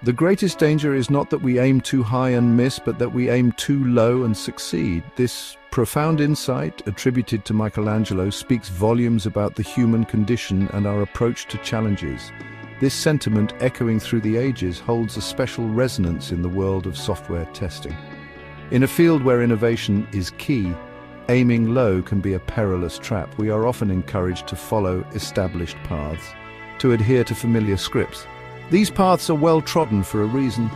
The greatest danger is not that we aim too high and miss, but that we aim too low and succeed. This profound insight, attributed to Michelangelo, speaks volumes about the human condition and our approach to challenges. This sentiment, echoing through the ages, holds a special resonance in the world of software testing. In a field where innovation is key, aiming low can be a perilous trap. We are often encouraged to follow established paths, to adhere to familiar scripts. These paths are well trodden for a reason.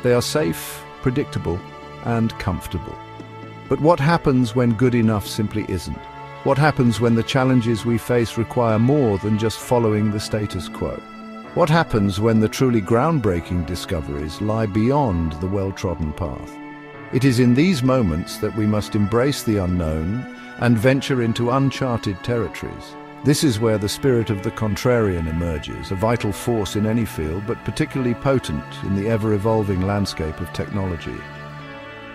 They are safe, predictable, and comfortable. But what happens when good enough simply isn't? What happens when the challenges we face require more than just following the status quo? What happens when the truly groundbreaking discoveries lie beyond the well-trodden path? It is in these moments that we must embrace the unknown and venture into uncharted territories. This is where the spirit of the contrarian emerges, a vital force in any field, but particularly potent in the ever-evolving landscape of technology.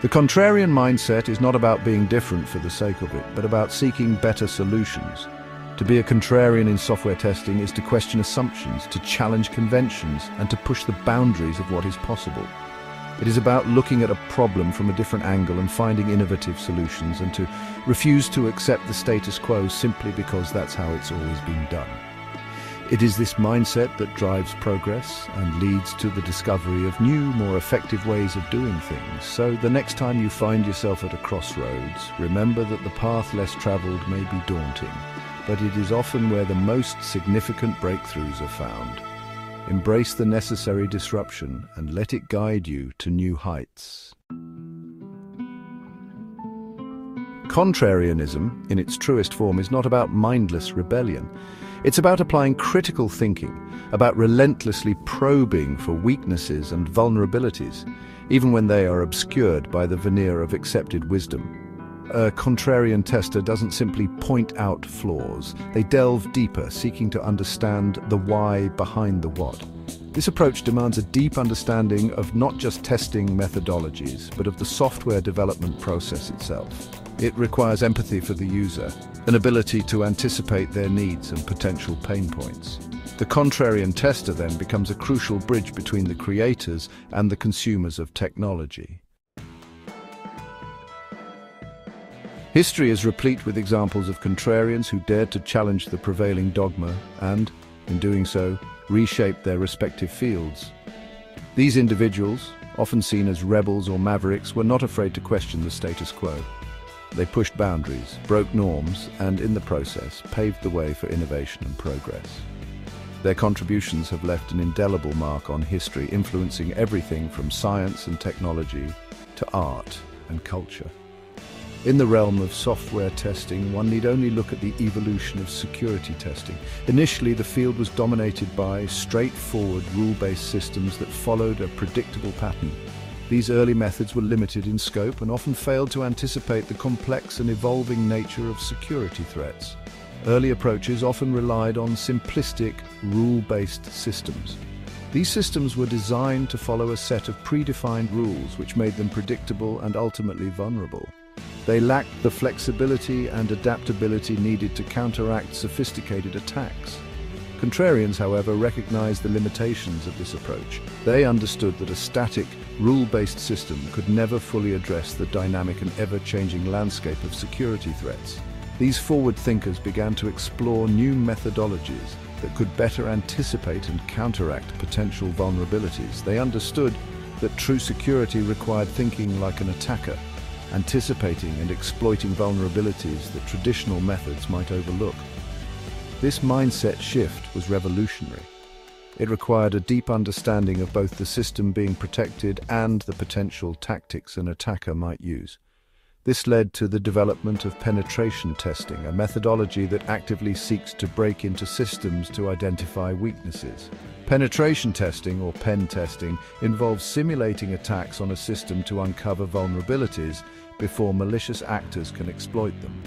The contrarian mindset is not about being different for the sake of it, but about seeking better solutions. To be a contrarian in software testing is to question assumptions, to challenge conventions, and to push the boundaries of what is possible. It is about looking at a problem from a different angle and finding innovative solutions, and to refuse to accept the status quo simply because that's how it's always been done. It is this mindset that drives progress and leads to the discovery of new, more effective ways of doing things. So the next time you find yourself at a crossroads, remember that the path less traveled may be daunting, but it is often where the most significant breakthroughs are found. Embrace the necessary disruption and let it guide you to new heights. Contrarianism, in its truest form, is not about mindless rebellion. It's about applying critical thinking, about relentlessly probing for weaknesses and vulnerabilities, even when they are obscured by the veneer of accepted wisdom. A contrarian tester doesn't simply point out flaws. They delve deeper, seeking to understand the why behind the what. This approach demands a deep understanding of not just testing methodologies, but of the software development process itself. It requires empathy for the user, an ability to anticipate their needs and potential pain points. The contrarian tester then becomes a crucial bridge between the creators and the consumers of technology. History is replete with examples of contrarians who dared to challenge the prevailing dogma and, in doing so, reshape their respective fields. These individuals, often seen as rebels or mavericks, were not afraid to question the status quo. They pushed boundaries, broke norms, and in the process, paved the way for innovation and progress. Their contributions have left an indelible mark on history, influencing everything from science and technology to art and culture. In the realm of software testing, one need only look at the evolution of security testing. Initially, the field was dominated by straightforward, rule-based systems that followed a predictable pattern. These early methods were limited in scope and often failed to anticipate the complex and evolving nature of security threats. Early approaches often relied on simplistic, rule-based systems. These systems were designed to follow a set of predefined rules which made them predictable and ultimately vulnerable. They lacked the flexibility and adaptability needed to counteract sophisticated attacks. Contrarians, however, recognized the limitations of this approach. They understood that a static, rule-based system could never fully address the dynamic and ever-changing landscape of security threats. These forward thinkers began to explore new methodologies that could better anticipate and counteract potential vulnerabilities. They understood that true security required thinking like an attacker, anticipating and exploiting vulnerabilities that traditional methods might overlook. This mindset shift was revolutionary. It required a deep understanding of both the system being protected and the potential tactics an attacker might use. This led to the development of penetration testing, a methodology that actively seeks to break into systems to identify weaknesses. Penetration testing, or pen testing, involves simulating attacks on a system to uncover vulnerabilities before malicious actors can exploit them.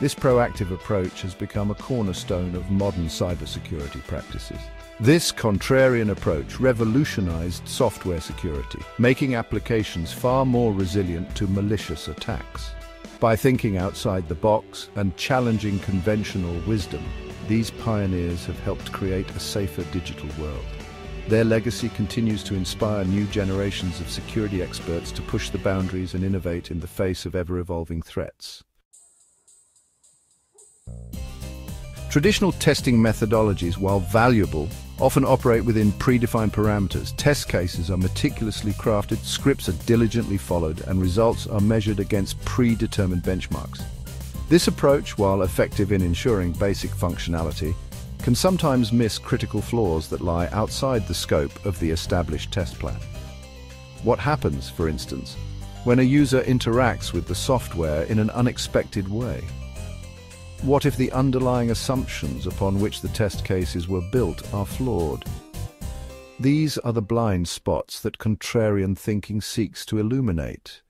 This proactive approach has become a cornerstone of modern cybersecurity practices. This contrarian approach revolutionized software security, making applications far more resilient to malicious attacks. By thinking outside the box and challenging conventional wisdom, these pioneers have helped create a safer digital world. Their legacy continues to inspire new generations of security experts to push the boundaries and innovate in the face of ever-evolving threats. Traditional testing methodologies, while valuable, often operate within predefined parameters. Test cases are meticulously crafted, scripts are diligently followed, and results are measured against predetermined benchmarks. This approach, while effective in ensuring basic functionality, can sometimes miss critical flaws that lie outside the scope of the established test plan. What happens, for instance, when a user interacts with the software in an unexpected way? What if the underlying assumptions upon which the test cases were built are flawed? These are the blind spots that contrarian thinking seeks to illuminate.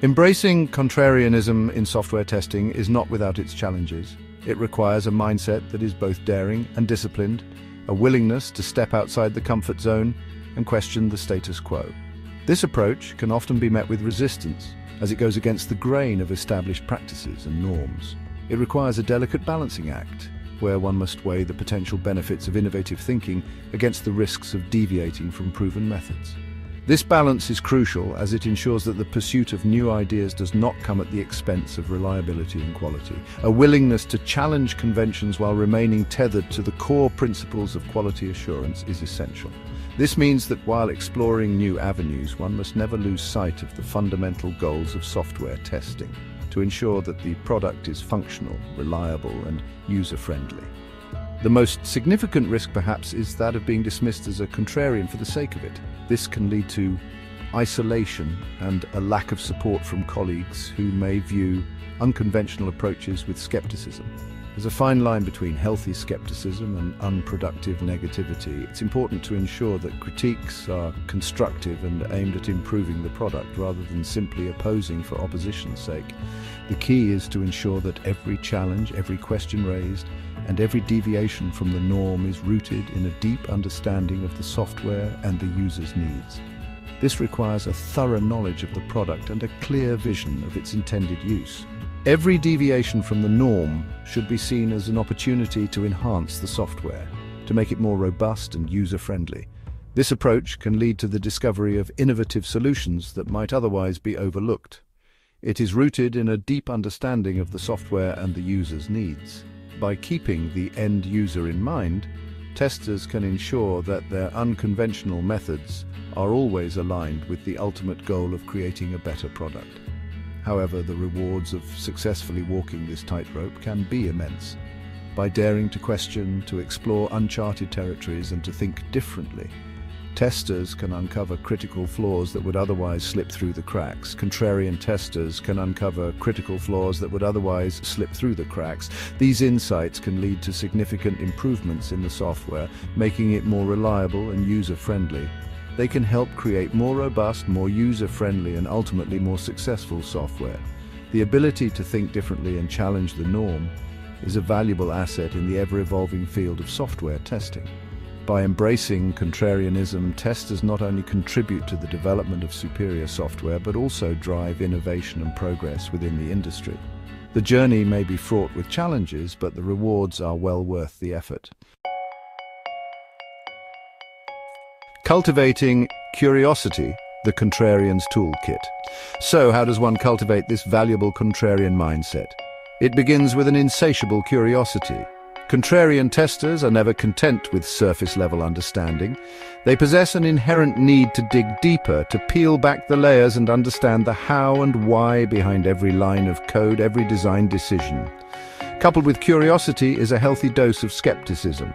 Embracing contrarianism in software testing is not without its challenges. It requires a mindset that is both daring and disciplined, a willingness to step outside the comfort zone and question the status quo. This approach can often be met with resistance, as it goes against the grain of established practices and norms. It requires a delicate balancing act, where one must weigh the potential benefits of innovative thinking against the risks of deviating from proven methods. This balance is crucial, as it ensures that the pursuit of new ideas does not come at the expense of reliability and quality. A willingness to challenge conventions while remaining tethered to the core principles of quality assurance is essential. This means that while exploring new avenues, one must never lose sight of the fundamental goals of software testing, to ensure that the product is functional, reliable, and user-friendly. The most significant risk, perhaps, is that of being dismissed as a contrarian for the sake of it. This can lead to isolation and a lack of support from colleagues who may view unconventional approaches with skepticism. There's a fine line between healthy skepticism and unproductive negativity. It's important to ensure that critiques are constructive and aimed at improving the product rather than simply opposing for opposition's sake. The key is to ensure that every challenge, every question raised, and every deviation from the norm is rooted in a deep understanding of the software and the user's needs. This requires a thorough knowledge of the product and a clear vision of its intended use. Every deviation from the norm should be seen as an opportunity to enhance the software, to make it more robust and user-friendly. This approach can lead to the discovery of innovative solutions that might otherwise be overlooked. It is rooted in a deep understanding of the software and the user's needs. By keeping the end user in mind, testers can ensure that their unconventional methods are always aligned with the ultimate goal of creating a better product. However, the rewards of successfully walking this tightrope can be immense. By daring to question, to explore uncharted territories, and to think differently, testers can uncover critical flaws that would otherwise slip through the cracks. Contrarian testers can uncover critical flaws that would otherwise slip through the cracks. These insights can lead to significant improvements in the software, making it more reliable and user-friendly. They can help create more robust, more user-friendly, and ultimately more successful software. The ability to think differently and challenge the norm is a valuable asset in the ever-evolving field of software testing. By embracing contrarianism, testers not only contribute to the development of superior software, but also drive innovation and progress within the industry. The journey may be fraught with challenges, but the rewards are well worth the effort. Cultivating curiosity, the contrarian's toolkit. So, how does one cultivate this valuable contrarian mindset? It begins with an insatiable curiosity. Contrarian testers are never content with surface-level understanding. They possess an inherent need to dig deeper, to peel back the layers and understand the how and why behind every line of code, every design decision. Coupled with curiosity is a healthy dose of skepticism.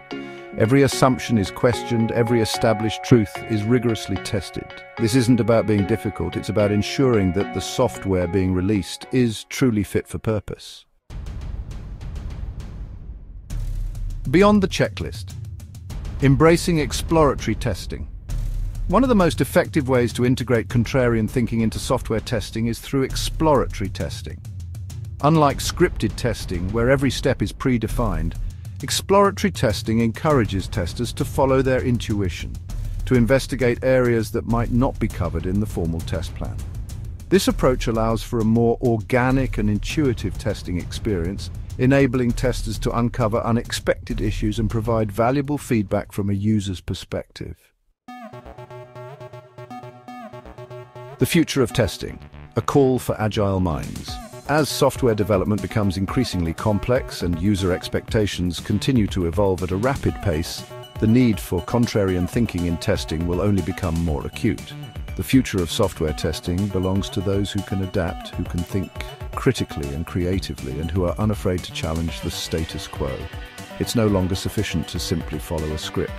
Every assumption is questioned, every established truth is rigorously tested. This isn't about being difficult, it's about ensuring that the software being released is truly fit for purpose. Beyond the checklist, embracing exploratory testing. One of the most effective ways to integrate contrarian thinking into software testing is through exploratory testing. Unlike scripted testing, where every step is predefined, exploratory testing encourages testers to follow their intuition, to investigate areas that might not be covered in the formal test plan. This approach allows for a more organic and intuitive testing experience, enabling testers to uncover unexpected issues and provide valuable feedback from a user's perspective. The future of testing, a call for agile minds. As software development becomes increasingly complex and user expectations continue to evolve at a rapid pace, the need for contrarian thinking in testing will only become more acute. The future of software testing belongs to those who can adapt, who can think critically and creatively, and who are unafraid to challenge the status quo. It's no longer sufficient to simply follow a script.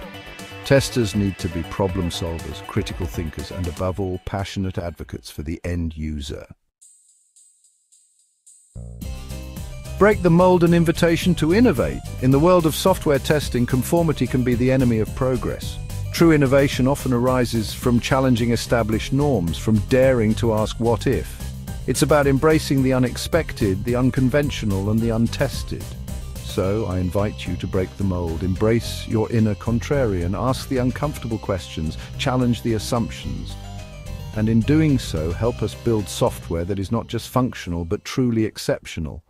Testers need to be problem solvers, critical thinkers, and above all, passionate advocates for the end user. Break the mold, an invitation to innovate. In the world of software testing, conformity can be the enemy of progress. True innovation often arises from challenging established norms, from daring to ask what if. It's about embracing the unexpected, the unconventional, and the untested. So I invite you to break the mold, embrace your inner contrarian, ask the uncomfortable questions, challenge the assumptions, and in doing so, help us build software that is not just functional but truly exceptional.